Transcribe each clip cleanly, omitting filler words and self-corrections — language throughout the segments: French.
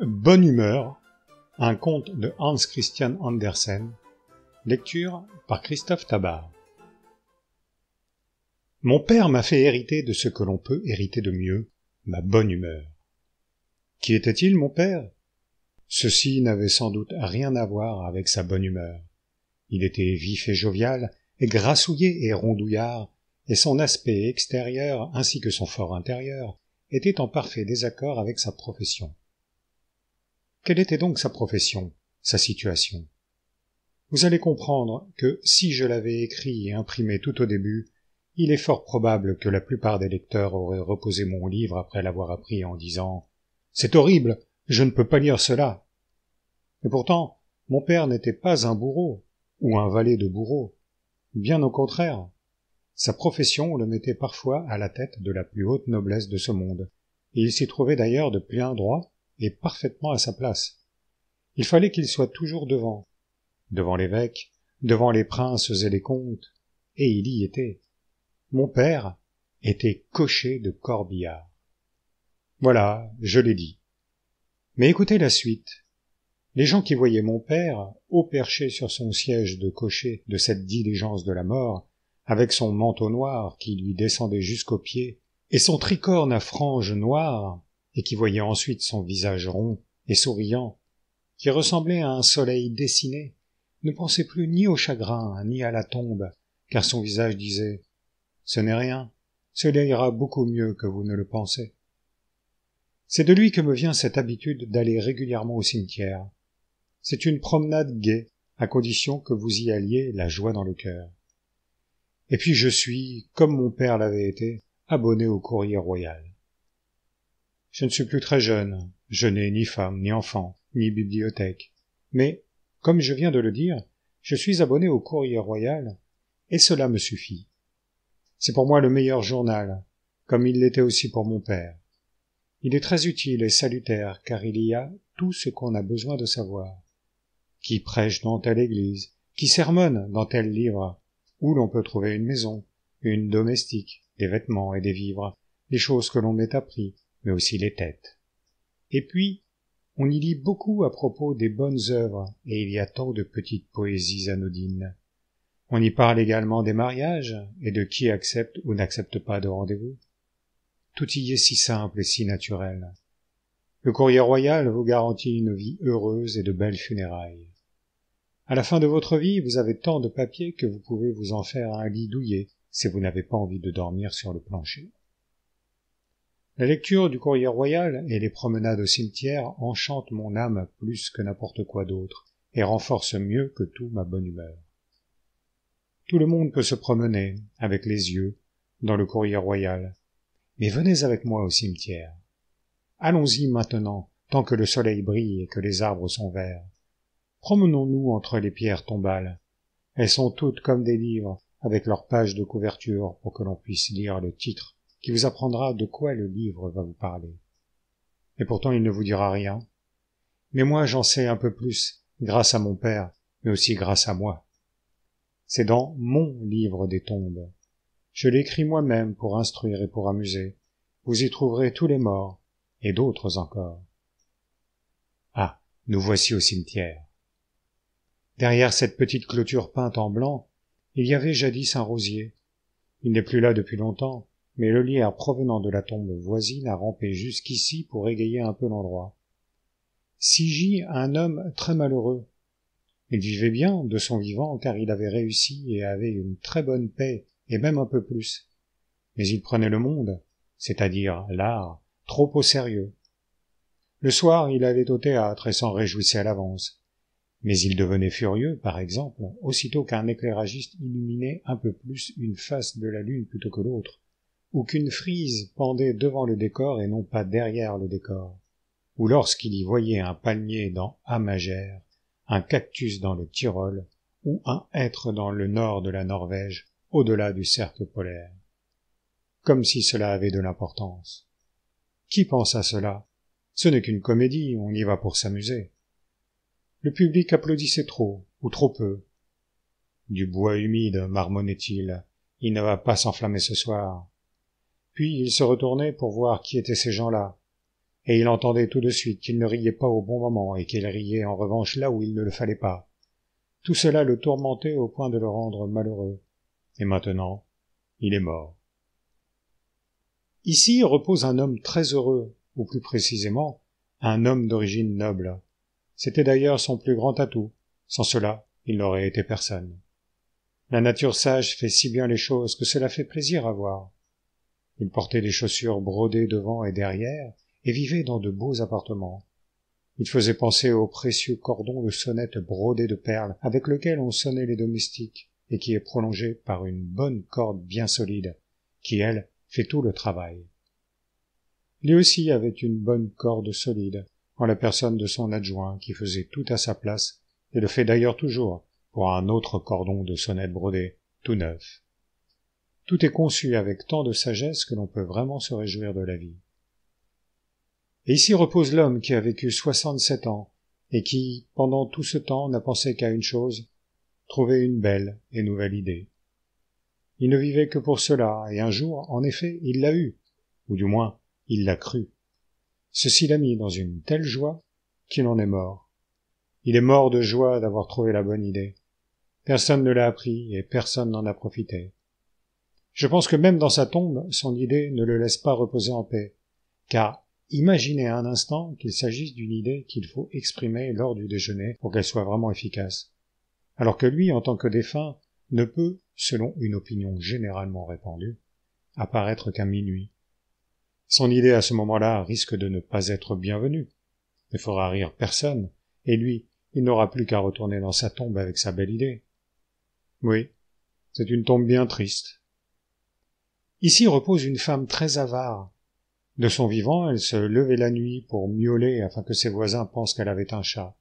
Bonne humeur, un conte de Hans Christian Andersen, lecture par Christophe Tabar. Mon père m'a fait hériter de ce que l'on peut hériter de mieux, ma bonne humeur. Qui était-il, mon père? Ceci n'avait sans doute rien à voir avec sa bonne humeur. Il était vif et jovial, et grassouillet et rondouillard, et son aspect extérieur ainsi que son fort intérieur étaient en parfait désaccord avec sa profession. Quelle était donc sa profession, sa situation? Vous allez comprendre que si je l'avais écrit et imprimé tout au début, il est fort probable que la plupart des lecteurs auraient reposé mon livre après l'avoir appris en disant « C'est horrible, je ne peux pas lire cela !» Et pourtant, mon père n'était pas un bourreau, ou un valet de bourreau. Bien au contraire. Sa profession le mettait parfois à la tête de la plus haute noblesse de ce monde, et il s'y trouvait d'ailleurs de plein droit et parfaitement à sa place. Il fallait qu'il soit toujours devant l'évêque, devant les princes et les comtes, et il y était. Mon père était cocher de corbillard. Voilà, je l'ai dit. Mais écoutez la suite. Les gens qui voyaient mon père, haut perché sur son siège de cocher de cette diligence de la mort, avec son manteau noir qui lui descendait jusqu'aux pieds, et son tricorne à franges noires, et qui voyaient ensuite son visage rond et souriant, qui ressemblait à un soleil dessiné, ne pensaient plus ni au chagrin, ni à la tombe, car son visage disait « Ce n'est rien, cela ira beaucoup mieux que vous ne le pensez ». C'est de lui que me vient cette habitude d'aller régulièrement au cimetière. C'est une promenade gaie, à condition que vous y alliez la joie dans le cœur. Et puis je suis, comme mon père l'avait été, abonné au Courrier royal. Je ne suis plus très jeune, je n'ai ni femme, ni enfant, ni bibliothèque, mais, comme je viens de le dire, je suis abonné au Courrier royal, et cela me suffit. C'est pour moi le meilleur journal, comme il l'était aussi pour mon père. Il est très utile et salutaire, car il y a tout ce qu'on a besoin de savoir. Qui prêche dans telle église, qui sermonne dans tel livre, où l'on peut trouver une maison, une domestique, des vêtements et des vivres, les choses que l'on met à prix, mais aussi les têtes. Et puis, on y lit beaucoup à propos des bonnes œuvres, et il y a tant de petites poésies anodines. On y parle également des mariages, et de qui accepte ou n'accepte pas de rendez-vous. Tout y est si simple et si naturel. Le Courrier royal vous garantit une vie heureuse et de belles funérailles. À la fin de votre vie, vous avez tant de papier que vous pouvez vous en faire un lit douillet, si vous n'avez pas envie de dormir sur le plancher. La lecture du Courrier royal et les promenades au cimetière enchantent mon âme plus que n'importe quoi d'autre, et renforcent mieux que tout ma bonne humeur. Tout le monde peut se promener, avec les yeux, dans le Courrier royal, mais venez avec moi au cimetière. Allons-y maintenant, tant que le soleil brille et que les arbres sont verts. Promenons-nous entre les pierres tombales. Elles sont toutes comme des livres, avec leurs pages de couverture pour que l'on puisse lire le titre, qui vous apprendra de quoi le livre va vous parler. Et pourtant il ne vous dira rien. Mais moi j'en sais un peu plus, grâce à mon père, mais aussi grâce à moi. C'est dans mon livre des tombes. Je l'écris moi-même pour instruire et pour amuser. Vous y trouverez tous les morts, et d'autres encore. Ah, nous voici au cimetière. Derrière cette petite clôture peinte en blanc, il y avait jadis un rosier. Il n'est plus là depuis longtemps, mais le lierre provenant de la tombe voisine a rampé jusqu'ici pour égayer un peu l'endroit. S'y gît un homme très malheureux. Il vivait bien de son vivant car il avait réussi et avait une très bonne paix, et même un peu plus. Mais il prenait le monde, c'est-à-dire l'art, trop au sérieux. Le soir, il allait au théâtre et s'en réjouissait à l'avance. Mais il devenait furieux, par exemple, aussitôt qu'un éclairagiste illuminait un peu plus une face de la lune plutôt que l'autre, ou qu'une frise pendait devant le décor et non pas derrière le décor, ou lorsqu'il y voyait un palmier dans Amagère, un cactus dans le Tyrol, ou un hêtre dans le nord de la Norvège, au-delà du cercle polaire. Comme si cela avait de l'importance. Qui pense à cela? Ce n'est qu'une comédie, on y va pour s'amuser. Le public applaudissait trop, ou trop peu. Du bois humide, marmonnait-il, il ne va pas s'enflammer ce soir. Puis il se retournait pour voir qui étaient ces gens-là, et il entendait tout de suite qu'il ne riait pas au bon moment et qu'il riait en revanche là où il ne le fallait pas. Tout cela le tourmentait au point de le rendre malheureux. Et maintenant, il est mort. Ici repose un homme très heureux, ou plus précisément, un homme d'origine noble. C'était d'ailleurs son plus grand atout. Sans cela, il n'aurait été personne. La nature sage fait si bien les choses que cela fait plaisir à voir. Il portait des chaussures brodées devant et derrière, et vivait dans de beaux appartements. Il faisait penser au précieux cordon de sonnette brodé de perles avec lequel on sonnait les domestiques, et qui est prolongé par une bonne corde bien solide, qui, elle, fait tout le travail. Lui aussi avait une bonne corde solide, en la personne de son adjoint, qui faisait tout à sa place, et le fait d'ailleurs toujours, pour un autre cordon de sonnette brodé, tout neuf. Tout est conçu avec tant de sagesse que l'on peut vraiment se réjouir de la vie. Et ici repose l'homme qui a vécu 67 ans, et qui, pendant tout ce temps, n'a pensé qu'à une chose, trouver une belle et nouvelle idée. Il ne vivait que pour cela, et un jour, en effet, il l'a eue, ou du moins, il l'a cru. Ceci l'a mis dans une telle joie qu'il en est mort. Il est mort de joie d'avoir trouvé la bonne idée. Personne ne l'a appris, et personne n'en a profité. Je pense que même dans sa tombe, son idée ne le laisse pas reposer en paix, car imaginez un instant qu'il s'agisse d'une idée qu'il faut exprimer lors du déjeuner pour qu'elle soit vraiment efficace, alors que lui, en tant que défunt, ne peut, selon une opinion généralement répandue, apparaître qu'à minuit. Son idée à ce moment-là risque de ne pas être bienvenue, ne fera rire personne, et lui, il n'aura plus qu'à retourner dans sa tombe avec sa belle idée. Oui, c'est une tombe bien triste. Ici repose une femme très avare. De son vivant, elle se levait la nuit pour miauler afin que ses voisins pensent qu'elle avait un chat.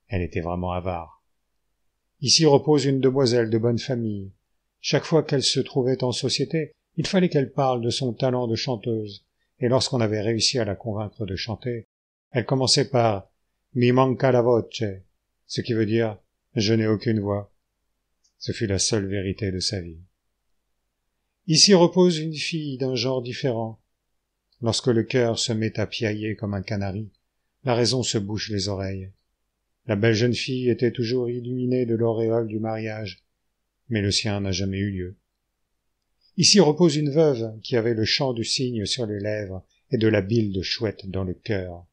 Elle était vraiment avare. Ici repose une demoiselle de bonne famille. Chaque fois qu'elle se trouvait en société, il fallait qu'elle parle de son talent de chanteuse, et lorsqu'on avait réussi à la convaincre de chanter, elle commençait par « mi manca la voce », ce qui veut dire « je n'ai aucune voix ». Ce fut la seule vérité de sa vie. Ici repose une fille d'un genre différent. Lorsque le cœur se met à piailler comme un canari, la raison se bouche les oreilles. La belle jeune fille était toujours illuminée de l'auréole du mariage, mais le sien n'a jamais eu lieu. Ici repose une veuve qui avait le chant du cygne sur les lèvres et de la bile de chouette dans le cœur.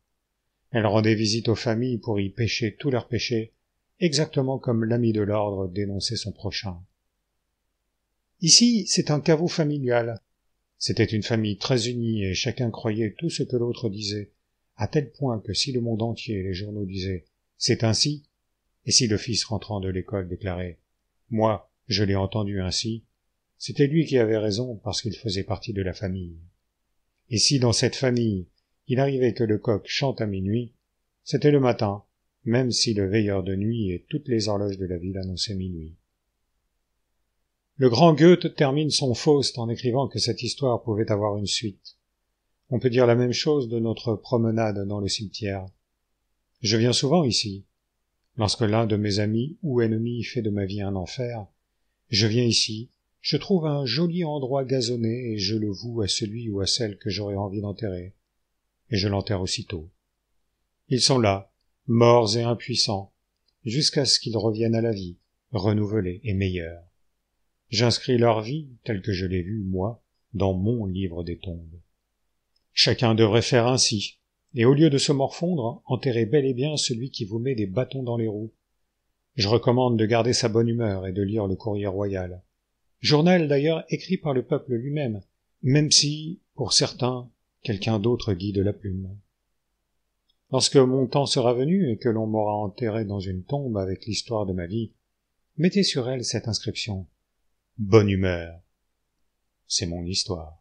Elle rendait visite aux familles pour y pêcher tous leurs péchés, exactement comme l'ami de l'ordre dénonçait son prochain. Ici, c'est un caveau familial. C'était une famille très unie et chacun croyait tout ce que l'autre disait, à tel point que si le monde entier et les journaux disaient « c'est ainsi », et si le fils rentrant de l'école déclarait « moi, je l'ai entendu ainsi », c'était lui qui avait raison parce qu'il faisait partie de la famille. Et si dans cette famille, il arrivait que le coq chante à minuit, c'était le matin, même si le veilleur de nuit et toutes les horloges de la ville annonçaient minuit. Le grand Goethe termine son Faust en écrivant que cette histoire pouvait avoir une suite. On peut dire la même chose de notre promenade dans le cimetière. Je viens souvent ici. Lorsque l'un de mes amis ou ennemis fait de ma vie un enfer, je viens ici, je trouve un joli endroit gazonné et je le voue à celui ou à celle que j'aurais envie d'enterrer. Et je l'enterre aussitôt. Ils sont là, morts et impuissants, jusqu'à ce qu'ils reviennent à la vie, renouvelés et meilleurs. J'inscris leur vie, telle que je l'ai vue, moi, dans mon livre des tombes. Chacun devrait faire ainsi, et au lieu de se morfondre, enterrer bel et bien celui qui vous met des bâtons dans les roues. Je recommande de garder sa bonne humeur et de lire le Courrier royal. Journal d'ailleurs écrit par le peuple lui-même, même si, pour certains, quelqu'un d'autre guide la plume. Lorsque mon temps sera venu et que l'on m'aura enterré dans une tombe avec l'histoire de ma vie, mettez sur elle cette inscription. Bonne humeur. C'est mon histoire.